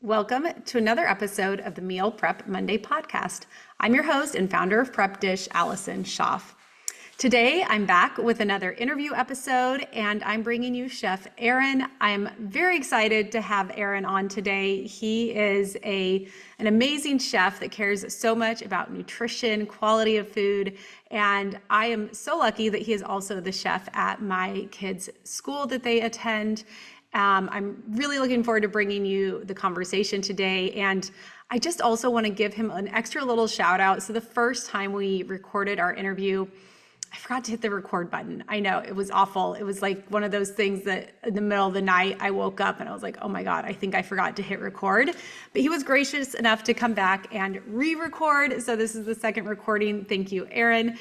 Welcome to another episode of the Meal Prep Monday podcast. I'm your host and founder of Prep Dish, Allison Schaaf. Today, I'm back with another interview episode, and I'm bringing you Chef Aran. I'm very excited to have Aran on today. He is an amazing chef that cares so much about nutrition, quality of food, and I am so lucky that he is also the chef at my kids' school that they attend. I'm really looking forward to bringing you the conversation today, and I just also want to give him an extra little shout out. So the first time we recorded our interview, I forgot to hit the record button. I know, it was awful. It was like one of those things that in the middle of the night, I woke up and I was like, oh my God, I think I forgot to hit record. But he was gracious enough to come back and re-record. So this is the second recording. Thank you, Aran.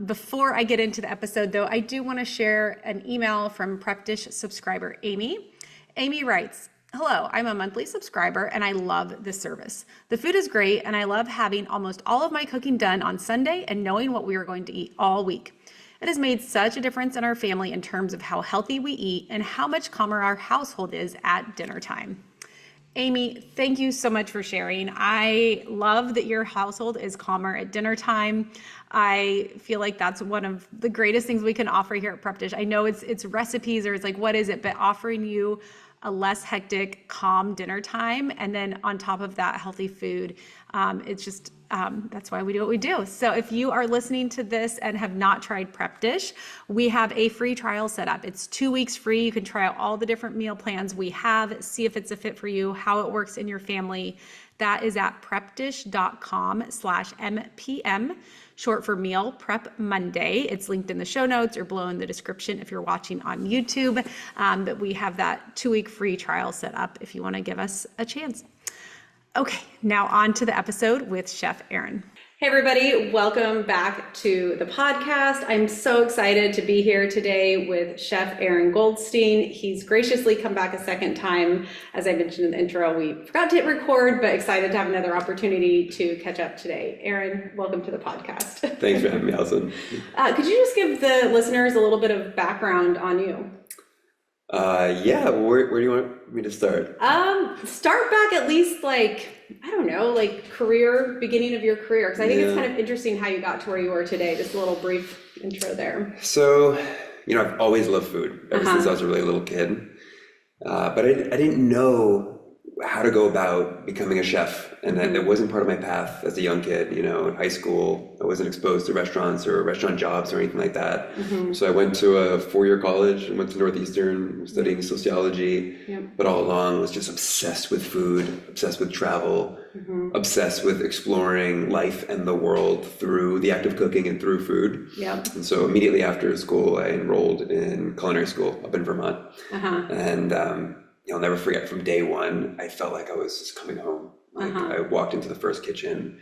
Before I get into the episode though, I do want to share an email from Prep Dish subscriber Amy. Amy writes, "Hello, I'm a monthly subscriber and I love this service. The food is great and I love having almost all of my cooking done on Sunday and knowing what we are going to eat all week. It has made such a difference in our family in terms of how healthy we eat and how much calmer our household is at dinner time." Amy, thank you so much for sharing. I love that your household is calmer at dinner time. I feel like that's one of the greatest things we can offer here at Prep Dish. I know it's recipes or it's like, what is it? But offering you a less hectic, calm dinner time. And then on top of that, healthy food. It's just, that's why we do what we do. So if you are listening to this and have not tried Prep Dish, we have a free trial set up. It's 2 weeks free. You can try out all the different meal plans we have, see if it's a fit for you, how it works in your family. That is at prepdish.com/MPM, short for Meal Prep Monday. It's linked in the show notes or below in the description if you're watching on YouTube. But we have that 2-week free trial set up if you want to give us a chance. Okay, now on to the episode with Chef Aran. Hey everybody, welcome back to the podcast. I'm so excited to be here today with Chef Aran Goldstein. He's graciously come back a second time. As I mentioned in the intro, we forgot to hit record, but excited to have another opportunity to catch up today. Aran, welcome to the podcast. Thanks for having me, Allison. Could you just give the listeners a little bit of background on you? Yeah, where do you want me to start? Start back at least career, beginning of your career, because I think it's kind of interesting how you got to where you are today. Just a little brief intro there. So, I've always loved food ever since I was a really little kid, but I didn't know how to go about becoming a chef, and that wasn't part of my path as a young kid. In high school, I wasn't exposed to restaurants or restaurant jobs or anything like that. So I went to a 4-year college and went to Northeastern studying sociology, but all along was just obsessed with food, obsessed with travel, obsessed with exploring life and the world through the act of cooking and through food. And so immediately after school, I enrolled in culinary school up in Vermont. And I'll never forget, from day one, I felt like I was just coming home. I walked into the first kitchen,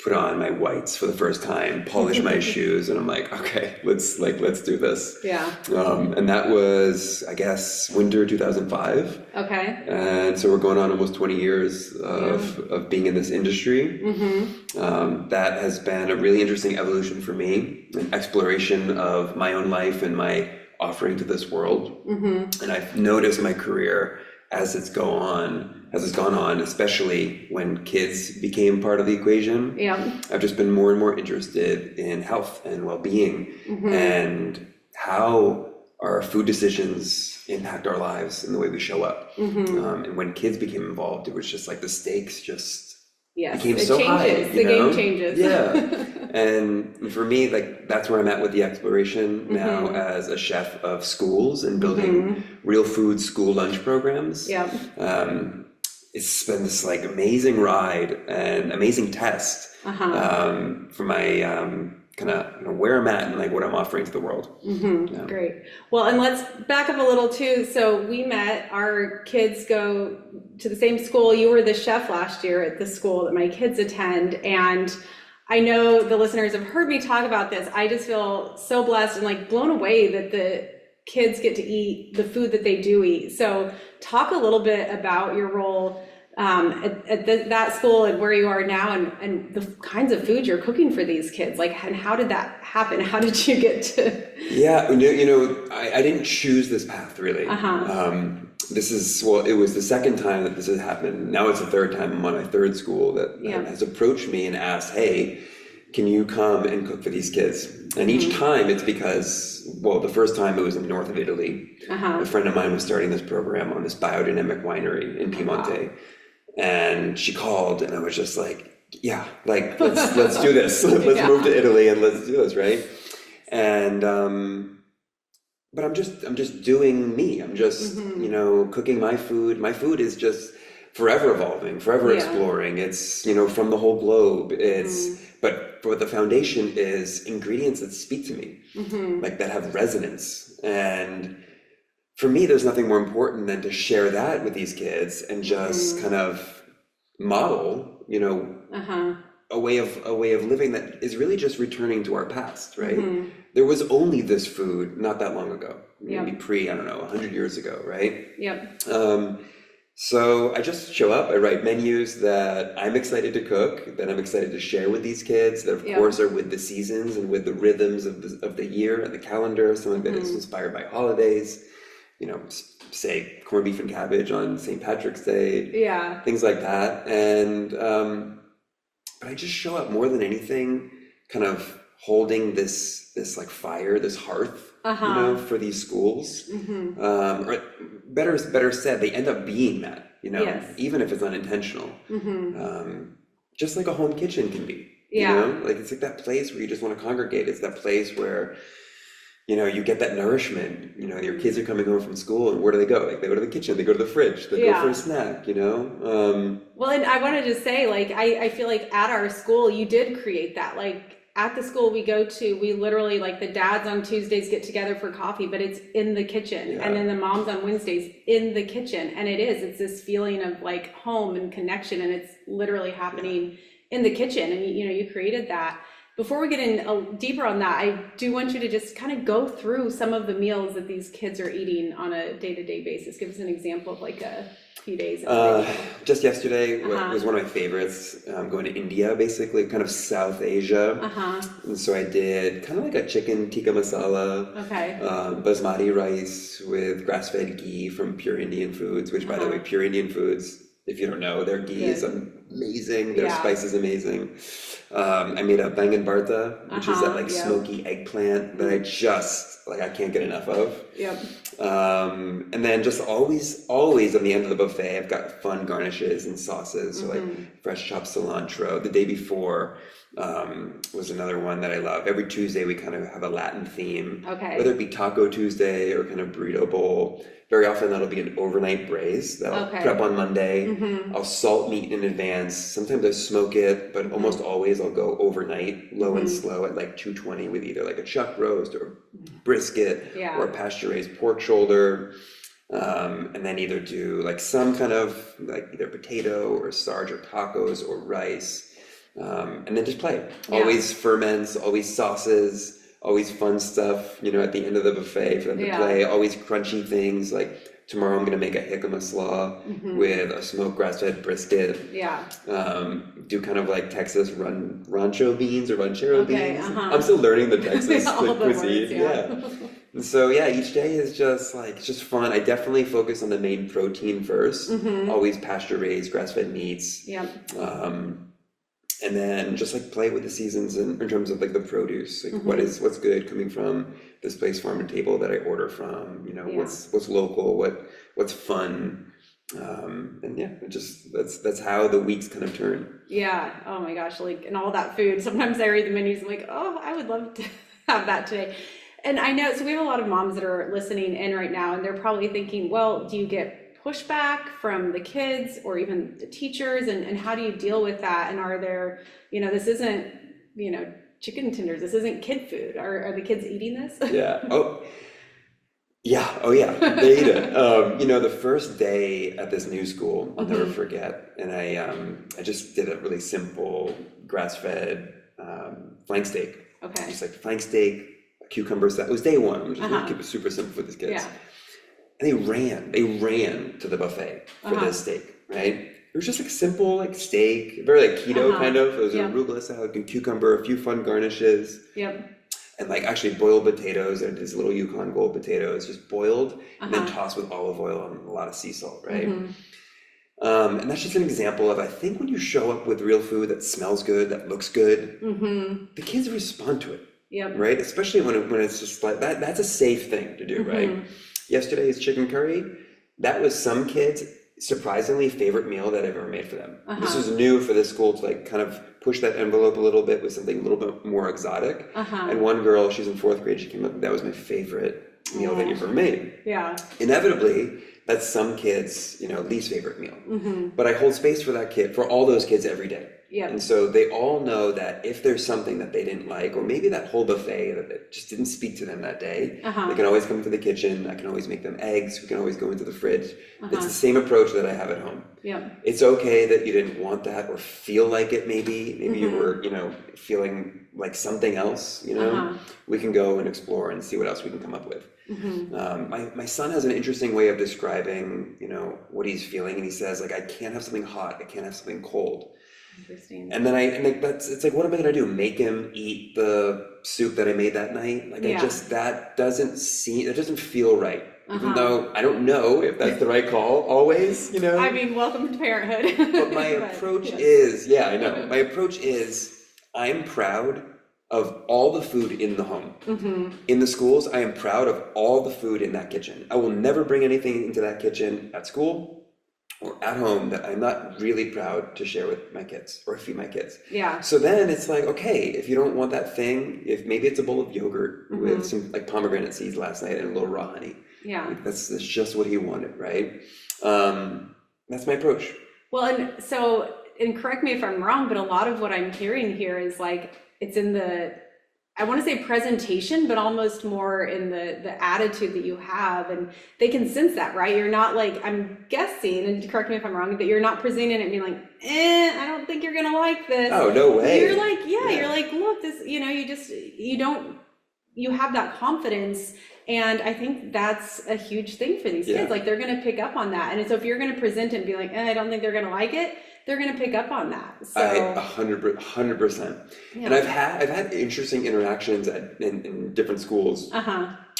put on my whites for the first time, polished my shoes, and I'm like, okay, let's do this. And that was, I guess, winter 2005. Okay. And so we're going on almost 20 years of being in this industry. That has been a really interesting evolution for me, an exploration of my own life and my offering to this world. And I've noticed my career as it's gone on, especially when kids became part of the equation. I've just been more and more interested in health and well-being and how our food decisions impact our lives and the way we show up. And when kids became involved, it was just like the stakes became so high. The game changes. And for me, that's where I'm at with the exploration now as a chef of schools and building real food school lunch programs. It's been this amazing ride and amazing test for my kind of where I'm at and what I'm offering to the world. Great. Well, and let's back up a little too. So we met, our kids go to the same school. You were the chef last year at the school that my kids attend. And I know the listeners have heard me talk about this. I just feel so blessed and blown away that the kids get to eat the food that they do eat. So talk a little bit about your role at that school and where you are now and the kinds of food you're cooking for these kids. And how did that happen? How did you get to? Yeah, I didn't choose this path really. it was the second time that this has happened. Now it's the third time. I'm on my third school that has approached me and asked, hey, can you come and cook for these kids? And each time it's because, well, the first time it was in the north of Italy. A friend of mine was starting this program on this biodynamic winery in Piemonte. And she called and I was just like, yeah, like, let's do this. Let's move to Italy and let's do this, right? And, but I'm just doing me. I'm just, cooking my food. My food is just forever evolving, forever exploring. It's, from the whole globe. It's, but what the foundation is ingredients that speak to me, like that have resonance. And for me, there's nothing more important than to share that with these kids and just kind of model, a way of living that is really just returning to our past, right? There was only this food not that long ago, maybe 100 years ago, right? So I just show up, I write menus that I'm excited to cook, that I'm excited to share with these kids, that of course are with the seasons and with the rhythms of the year and the calendar, something that is inspired by holidays, say corned beef and cabbage on St. Patrick's Day, things like that. And, but I just show up more than anything, kind of holding this like fire, this hearth, for these schools. Or better said, they end up being that, even if it's unintentional. Just like a home kitchen can be, like it's like that place where you just want to congregate. It's that place where, you get that nourishment. Your kids are coming home from school, and where do they go? Like they go to the kitchen, they go to the fridge, they go for a snack. Well, and I wanted to say, like, I feel like at our school, you did create that. Like at the school we go to, we literally, like, the dads on Tuesdays get together for coffee, but it's in the kitchen, and then the moms on Wednesdays in the kitchen, and it's this feeling of like home and connection, and it's literally happening in the kitchen, and you created that. Before we get in deeper on that, I do want you to just kind of go through some of the meals that these kids are eating on a day-to-day basis. Give us an example of like a few days. Just yesterday was one of my favorites. Going to India, basically, kind of South Asia. And so I did kind of like a chicken tikka masala, basmati rice with grass-fed ghee from Pure Indian Foods, which, by the way, Pure Indian Foods, if you don't know, their ghee is amazing. Their spice is amazing. I made a bangan bharta, which is that like smoky eggplant that I can't get enough of. And then just always on the end of the buffet, I've got fun garnishes and sauces. So like fresh chopped cilantro. The day before was another one that I love. Every Tuesday we kind of have a Latin theme, whether it be Taco Tuesday or kind of burrito bowl. Very often that'll be an overnight braise that I'll prep on Monday. I'll salt meat in advance. Sometimes I smoke it, but almost always I'll go overnight, low and slow at like 220 with either like a chuck roast or brisket or a pasture-raised pork shoulder. And then either do like some kind of like either potato or starch or tacos or rice. And then just play. Always ferments, always sauces. Always fun stuff, at the end of the buffet for them to play. Always crunchy things. Like tomorrow I'm going to make a jicama slaw with a smoked grass-fed brisket. Do kind of like Texas rancho beans or ranchero beans. I'm still learning the Texas cuisine. And so each day is just like, it's just fun. I definitely focus on the main protein first. Always pasture-raised, grass-fed meats. And then just like play with the seasons in terms of like the produce, like what's good coming from this place, farm to table that I order from, what's local, what's fun. And that's how the weeks kind of turn. Oh my gosh. Like, and all that food, sometimes I read the menus, I'm like, oh, I would love to have that today. And I know, so we have a lot of moms that are listening in right now, and they're probably thinking, well, do you get pushback from the kids or even the teachers, and how do you deal with that? And are there, this isn't, chicken tenders, this isn't kid food. Are the kids eating this? They eat it. The first day at this new school, I'll never forget, and I just did a really simple grass-fed flank steak. Just like flank steak, a cucumber salad. It was day one. I'm just going to keep it super simple for these kids. And they ran to the buffet for this steak, right? It was just like simple, like steak, very like keto kind of. It was arugula salad and cucumber, a few fun garnishes. and like actually boiled potatoes, and these little Yukon Gold potatoes, just boiled and then tossed with olive oil and a lot of sea salt, right? And that's just an example of, I think when you show up with real food that smells good, that looks good, the kids respond to it, right? Especially when it's just like that. That's a safe thing to do, right? Yesterday's chicken curry, that was some kids' surprisingly favorite meal that I've ever made for them. This was new for this school to like kind of push that envelope a little bit with something a little bit more exotic. And one girl, she's in 4th grade, she came up, that was my favorite meal that you've ever made. Inevitably, that's some kids, least favorite meal. But I hold space for that kid, for all those kids every day. And so they all know that if there's something that they didn't like, or maybe that whole buffet that just didn't speak to them that day, they can always come to the kitchen. I can always make them eggs. We can always go into the fridge. It's the same approach that I have at home. It's okay that you didn't want that or feel like it maybe. Maybe you were, feeling like something else, We can go and explore and see what else we can come up with. My son has an interesting way of describing, what he's feeling, and he says, like, I can't have something hot, I can't have something cold. Interesting. And then it's like, what am I gonna do? Make him eat the soup that I made that night? Like, that doesn't feel right. Even though I don't know if that's the right call always, I mean, welcome to parenthood. But my approach is, I know. My approach is, I'm proud of all the food in the home. In the schools, I am proud of all the food in that kitchen. I will never bring anything into that kitchen at school or at home that I'm not really proud to share with my kids or feed my kids. So then it's like, okay, if you don't want that thing, if maybe it's a bowl of yogurt with some like pomegranate seeds last night and a little raw honey. Like, that's just what he wanted, right? That's my approach. Well, and correct me if I'm wrong, but a lot of what I'm hearing here is like, it's in I want to say presentation, but almost more in the attitude that you have, and they can sense that, right? You're not like, I'm guessing, and correct me if I'm wrong, but you're not presenting it and being like, I don't think you're gonna like this. Oh, no way. You're like, you're like, look, this, you have that confidence. And I think that's a huge thing for these kids. Like, they're gonna pick up on that. And so if you're gonna present it and be like, I don't think they're gonna like it, they're going to pick up on that. So 100%. And I've had interesting interactions in different schools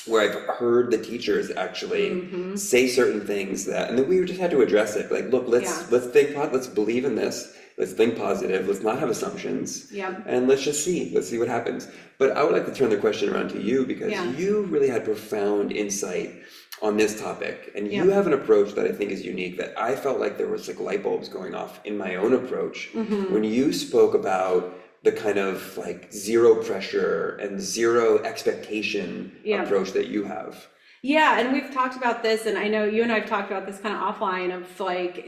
where I've heard the teachers actually say certain things and then we just had to address it. Like, look, let's believe in this. Let's think positive. Let's not have assumptions. And let's see what happens. But I would like to turn the question around to you, because you really had profound insight on this topic, and you have an approach that I think is unique, that I felt like there was like light bulbs going off in my own approach when you spoke about the kind of like zero pressure and zero expectation approach that you have. And we've talked about this, and I know you and I've talked about this kind of offline of like,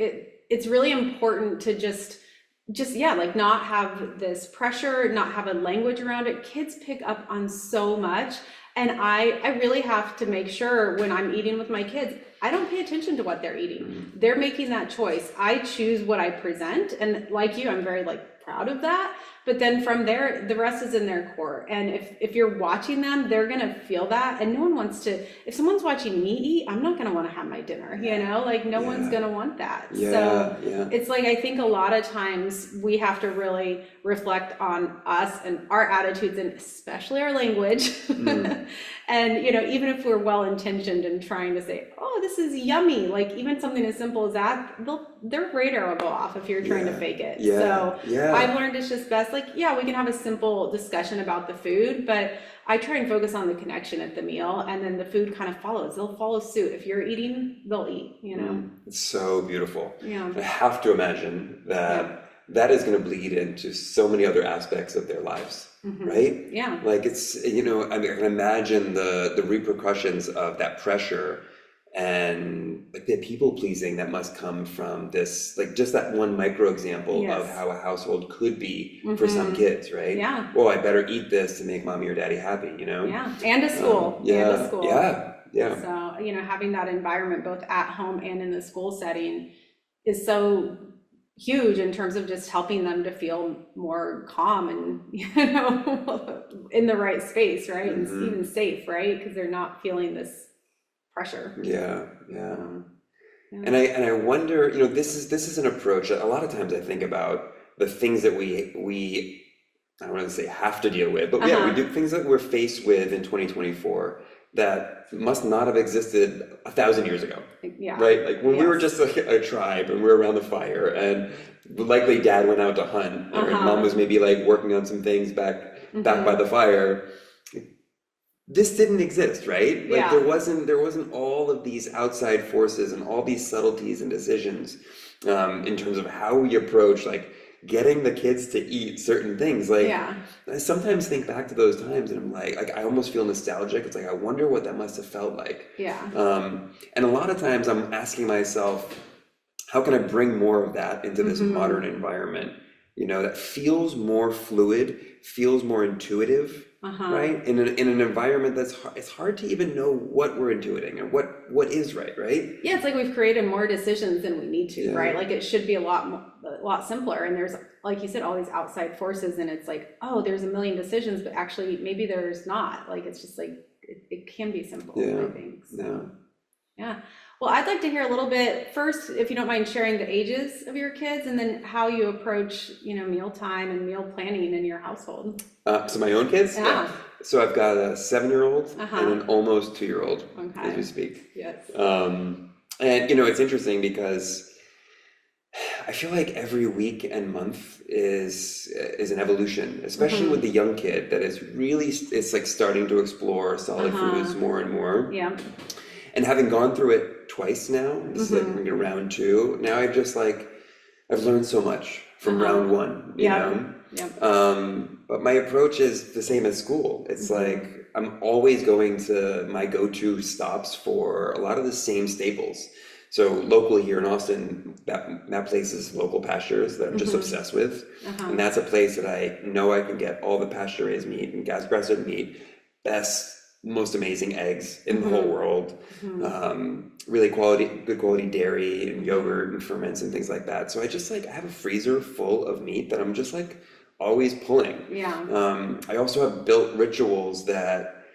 it's really important to just like not have this pressure, not have a language around it. Kids pick up on so much. And I really have to make sure when I'm eating with my kids, I don't pay attention to what they're eating. They're making that choice. I choose what I present. And like you, I'm very like proud of that. But then from there, the rest is in their court. And if you're watching them, they're going to feel that. And no one wants to, if someone's watching me eat, I'm not going to want to have my dinner, like no one's going to want that. It's like, I think a lot of times we have to really reflect on us and our attitudes, and especially our language. And, even if we're well-intentioned and trying to say, oh, this is yummy, like even something as simple as that, their radar will go off if you're trying to fake it. I've learned it's just best, like, we can have a simple discussion about the food, but I try and focus on the connection at the meal, and then the food kind of follows. They'll follow suit. If you're eating, they'll eat, It's so beautiful. I have to imagine that is going to bleed into so many other aspects of their lives, right? Like, it's, I can imagine the repercussions of that pressure and like the people pleasing that must come from this, like just that one micro example of how a household could be for some kids, right? Well, I better eat this to make mommy or daddy happy, And a school. So, having that environment both at home and in the school setting is so huge in terms of just helping them to feel more calm and, in the right space, right? And even safe, right? Because they're not feeling this pressure. And I wonder, this is an approach that a lot of times I think about the things that we I don't want to say have to deal with, but yeah, we do things that we're faced with in 2024 that must not have existed 1,000 years ago. Yeah. Right? Like when we were just a tribe and we were around the fire, and likely dad went out to hunt, and mom was maybe like working on some things back by the fire. This didn't exist, right? Like there wasn't all of these outside forces and all these subtleties and decisions in terms of how we approach like getting the kids to eat certain things. Like I sometimes think back to those times and I'm like I almost feel nostalgic. It's like I wonder what that must have felt like. And a lot of times I'm asking myself, how can I bring more of that into this modern environment? You know, that feels more fluid, feels more intuitive. Right? In an environment that's it's hard to even know what we're intuiting and what is right? Yeah, it's like we've created more decisions than we need to, right? Like it should be a lot simpler. And there's, like you said, all these outside forces, and it's like, oh, there's a million decisions, but actually maybe there's not. Like it's just like it can be simple, I think. So yeah. Well, I'd like to hear a little bit first, if you don't mind sharing the ages of your kids, and then how you approach, mealtime and meal planning in your household. So my own kids? Yeah. So I've got a 7-year-old and an almost 2-year-old as we speak. Yes. And it's interesting because I feel like every week and month is an evolution, especially with the young kid that is really, it's like starting to explore solid foods more and more. Yeah. And having gone through it twice now, this is like round 2, now I've learned so much from round 1, you know? But my approach is the same as school. It's like, I'm always going to my go-to stops for a lot of the same staples. So locally here in Austin, that place is Local Pastures that I'm just obsessed with. And that's a place that I know I can get all the pasture-raised meat and gas-grass-fed meat, best, most amazing eggs in the whole world, really good quality dairy and yogurt and ferments and things like that. So I just I have a freezer full of meat that I'm just like always pulling. I also have built rituals that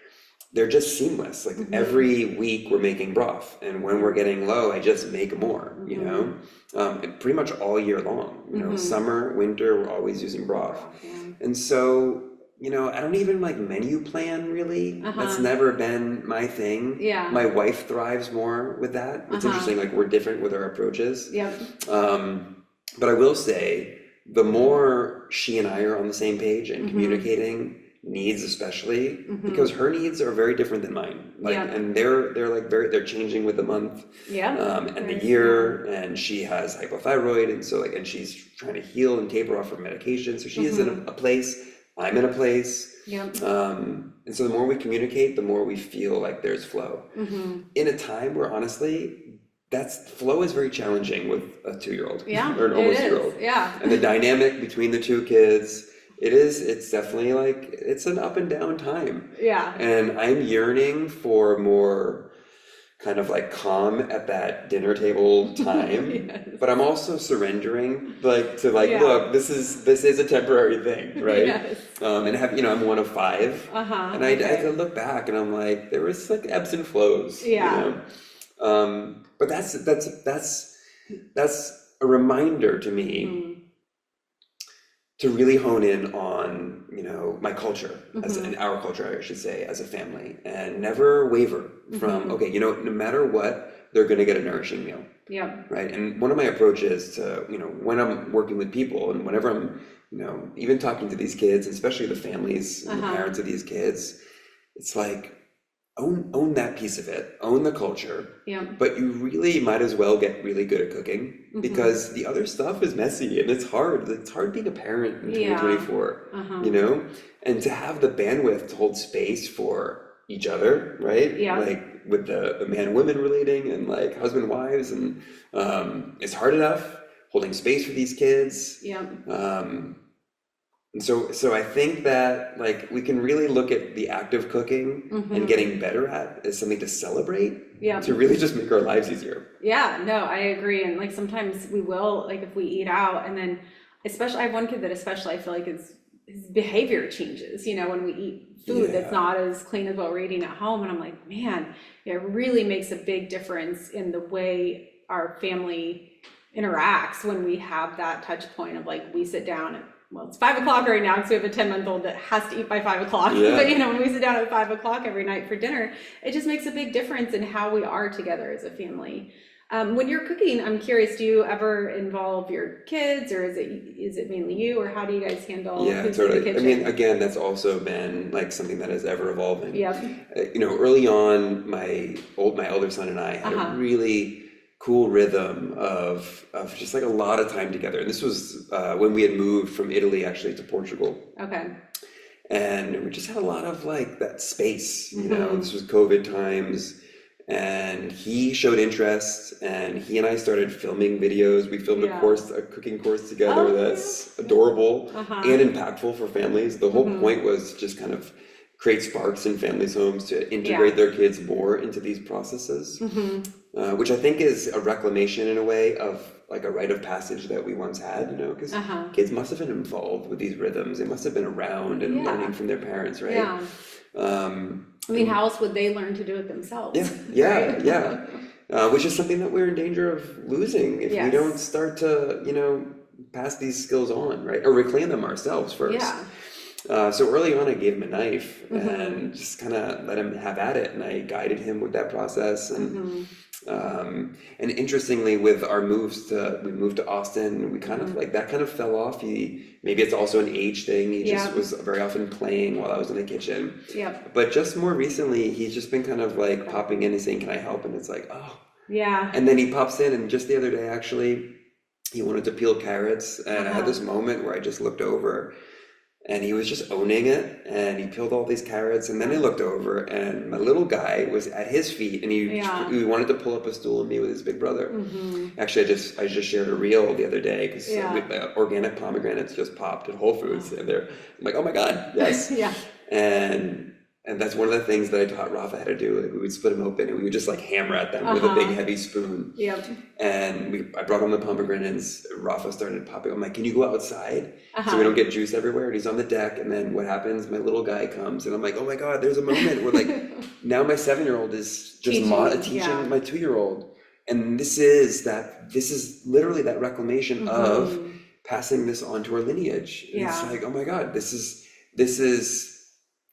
they're just seamless. Like every week we're making broth, and when we're getting low, I just make more, you know, and pretty much all year long, you know, summer, winter, we're always using broth. And so, I don't even like menu plan really. That's never been my thing. My wife thrives more with that. It's interesting, like we're different with our approaches. But I will say, the more she and I are on the same page and communicating needs, especially because her needs are very different than mine. And they're changing with the month and the year. And she has hypothyroid, and so and she's trying to heal and taper off her medication. So she is in a place. I'm in a place. And so the more we communicate, the more we feel like there's flow. In a time where honestly, flow is very challenging with a 2-year-old or an almost 2-year-old. And the dynamic between the two kids, it's definitely it's an up and down time. And I'm yearning for more kind of calm at that dinner table time, but I'm also surrendering look, this is a temporary thing, right? And I'm one of 5, and I have to look back and I'm like, there was ebbs and flows, you know? But that's a reminder to me to really hone in on my culture, in our culture, I should say, as a family, and never waver from no matter what, they're going to get a nourishing meal. Right. And one of my approaches to when I'm working with people, and whenever I'm even talking to these kids, especially the families and the parents of these kids, it's like, own that piece of it, own the culture, but you really might as well get really good at cooking, because the other stuff is messy and it's hard being a parent in 2024, and to have the bandwidth to hold space for each other, right? With the man-women relating and husband wives, and it's hard enough holding space for these kids. And so I think that we can really look at the act of cooking and getting better at as something to celebrate, to really just make our lives easier. No, I agree. And sometimes we will, if we eat out, and then especially, I have one kid that especially I feel like his behavior changes, when we eat food that's not as clean as what we're eating at home. And I'm like, man, it really makes a big difference in the way our family interacts when we have that touch point of we sit down well, it's 5 o'clock right now because we have a 10-month-old that has to eat by 5 o'clock. Yeah. But, when we sit down at 5 o'clock every night for dinner, it just makes a big difference in how we are together as a family. When you're cooking, I'm curious, do you ever involve your kids, or is it mainly you, or how do you guys handle Yeah, cooking in the totally. I kitchen? mean, again, that's also been like something that is ever evolving. Yep. Early on, my older son and I had a really cool rhythm of just like a lot of time together. And this was when we had moved from Italy actually to Portugal. Okay. And we just had a lot of like that space, this was COVID times. And he showed interest, and he and I started filming videos. We filmed a cooking course together that's adorable and impactful for families. The whole point was just kind of create sparks in families' homes to integrate their kids more into these processes, which I think is a reclamation in a way of like a rite of passage that we once had, because kids must have been involved with these rhythms. They must have been around and learning from their parents, right? Yeah. I mean, how else would they learn to do it themselves? Yeah. Which is something that we're in danger of losing if we don't start to, pass these skills on, right? Or reclaim them ourselves first. Yeah. So early on, I gave him a knife and just kind of let him have at it, and I guided him with that process. And interestingly, with our we moved to Austin. We kind of like that kind of fell off. Maybe it's also an age thing. He just was very often playing while I was in the kitchen. Yep. But just more recently, he's just been kind of like popping in and saying, "Can I help?" And it's like, oh. Yeah. And then he pops in, and just the other day, actually, he wanted to peel carrots, and I had this moment where I just looked over. And he was just owning it, and he peeled all these carrots, and then he looked over, and my little guy was at his feet, and he wanted to pull up a stool and meet with his big brother. Actually, I just shared a reel the other day because organic pomegranates just popped at Whole Foods, and I'm like, oh my God, yes. And that's one of the things that I taught Rafa how to do. Like, we would split them open, and we would just like hammer at them with a big heavy spoon. Yep. And I brought him the pomegranates. Rafa started popping. I'm like, can you go outside so we don't get juice everywhere? And he's on the deck. And then what happens? My little guy comes, and I'm like, oh my God, there's a moment where like now my 7-year-old is just teaching my 2-year-old. And this is literally that reclamation of passing this on to our lineage. And it's like, oh my God, this is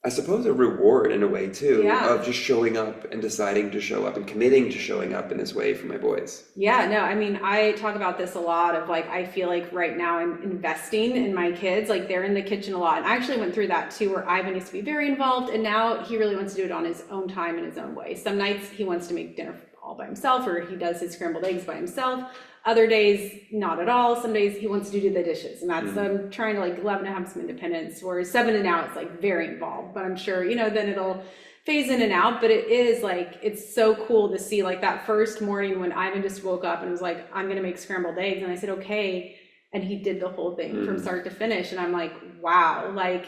I suppose a reward in a way too, of just showing up and deciding to show up and committing to showing up in this way for my boys. Yeah, no, I mean, I talk about this a lot of like, I feel like right now I'm investing in my kids, like they're in the kitchen a lot. And I actually went through that too, where Ivan used to be very involved, and now he really wants to do it on his own time in his own way. Some nights he wants to make dinner all by himself, or he does his scrambled eggs by himself. Other days, not at all. Some days he wants to do the dishes, and that's I'm trying to like 11 to have some independence. Whereas 7 and now it's like very involved, but I'm sure then it'll phase in and out. But it is like, it's so cool to see like that first morning when Ivan just woke up and was like, I'm gonna make scrambled eggs, and I said okay, and he did the whole thing from start to finish, and I'm like, wow, like.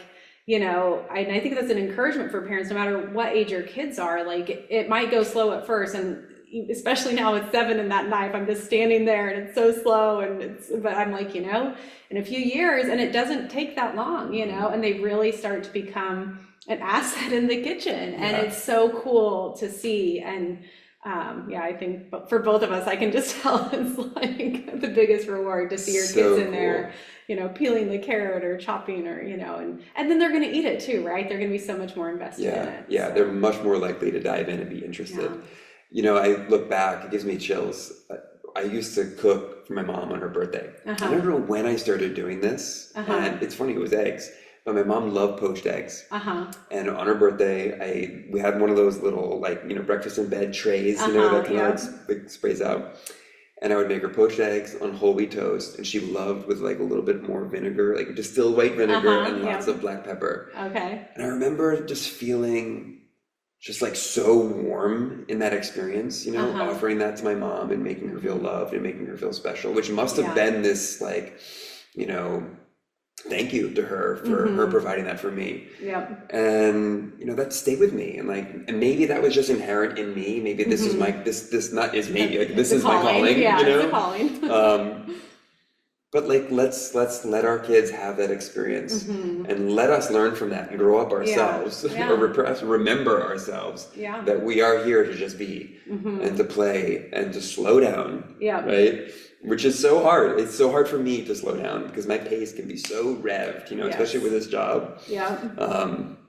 I think that's an encouragement for parents, no matter what age your kids are. Like it might go slow at first, and especially now with 7 and that knife, I'm just standing there and it's so slow, but I'm like, in a few years, and it doesn't take that long, and they really start to become an asset in the kitchen, and it's so cool to see. And I think for both of us, I can just tell it's like the biggest reward to see your kids in there, peeling the carrot or chopping, or, and then they're going to eat it too, right? They're going to be so much more invested in it. Yeah, so. They're much more likely to dive in and be interested. I look back, it gives me chills. I used to cook for my mom on her birthday. I don't know when I started doing this, and it's funny, it was eggs. But my mom loved poached eggs. And on her birthday, we had one of those little breakfast in bed trays, that kind of like sprays out. And I would make her poached eggs on whole wheat toast, and she loved with like a little bit more vinegar, like distilled white vinegar and lots of black pepper. Okay. And I remember just feeling just like so warm in that experience, offering that to my mom and making her feel loved and making her feel special, which must have been this like, thank you to her for her providing that for me. And that stayed with me, and maybe that was just inherent in me. Maybe this is my this not is maybe like this is my calling. It's a calling. But let's let our kids have that experience, and let us learn from that and grow up ourselves, or remember ourselves that we are here to just be and to play and to slow down, right? which is so hard. It's so hard for me to slow down because my pace can be so revved, you know, especially with this job. Yeah.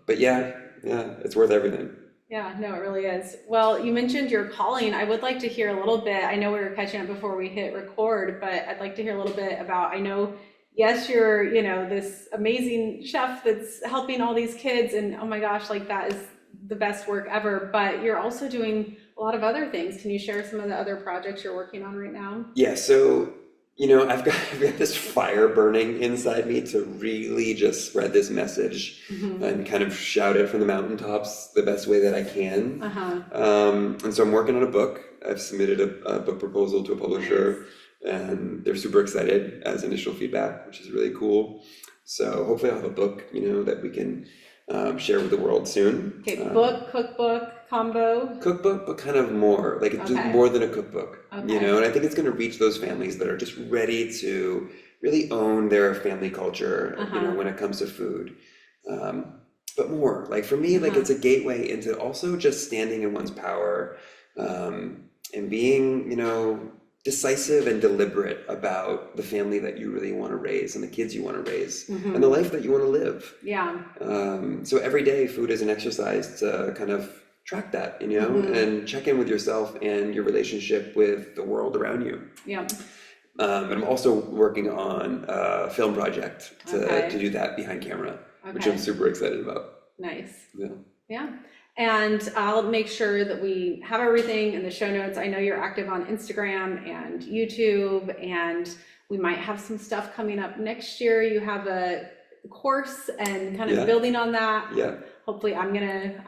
But yeah, it's worth everything. Yeah, no, it really is. Well, you mentioned your calling. I would like to hear a little bit. I know we were catching up before we hit record, but I'd like to hear a little bit about, I know, yes, you're, you know, this amazing chef that's helping all these kids, and oh my gosh, like that is the best work ever, but you're also doing a lot of other things. Can you share some of the other projects you're working on right now? Yeah, so, you know, I've got this fire burning inside me to really just spread this message and kind of shout it from the mountaintops the best way that I can. And so I'm working on a book. I've submitted a book proposal to a publisher, and they're super excited as initial feedback, which is really cool. So hopefully I'll have a book, you know, that we can share with the world soon. Okay, book, cookbook, combo. Cookbook, but kind of more, like it's more than a cookbook, you know, and I think it's going to reach those families that are just ready to really own their family culture, you know, when it comes to food. But more, like for me, like it's a gateway into also just standing in one's power and being, you know, decisive and deliberate about the family that you really want to raise and the kids you want to raise and the life that you want to live. Yeah. So every day food is an exercise to kind of track that, you know, and check in with yourself and your relationship with the world around you. Yeah. And I'm also working on a film project to do that behind camera, which I'm super excited about. Nice. Yeah. Yeah. And I'll make sure that we have everything in the show notes. I know you're active on Instagram and YouTube, and we might have some stuff coming up next year. You have a course and kind of building on that. Yeah. Hopefully I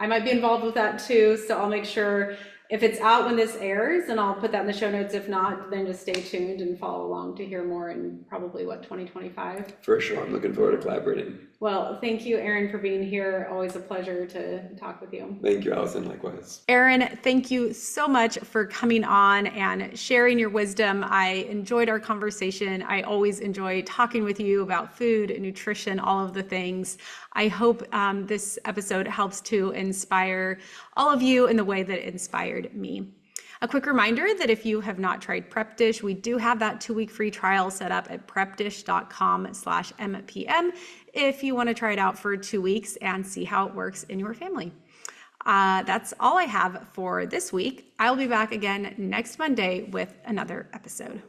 might be involved with that too. So I'll make sure if it's out when this airs, and I'll put that in the show notes. If not, then just stay tuned and follow along to hear more in probably 2025. For sure. I'm looking forward to collaborating. Well, thank you, Aran, for being here. Always a pleasure to talk with you. Thank you, Allison. Likewise. Aran, thank you so much for coming on and sharing your wisdom. I enjoyed our conversation. I always enjoy talking with you about food, nutrition, all of the things. I hope this episode helps to inspire all of you in the way that it inspired me. A quick reminder that if you have not tried Prep Dish, we do have that 2-week free trial set up at prepdish.com/mpm if you want to try it out for 2 weeks and see how it works in your family. That's all I have for this week. I'll be back again next Monday with another episode.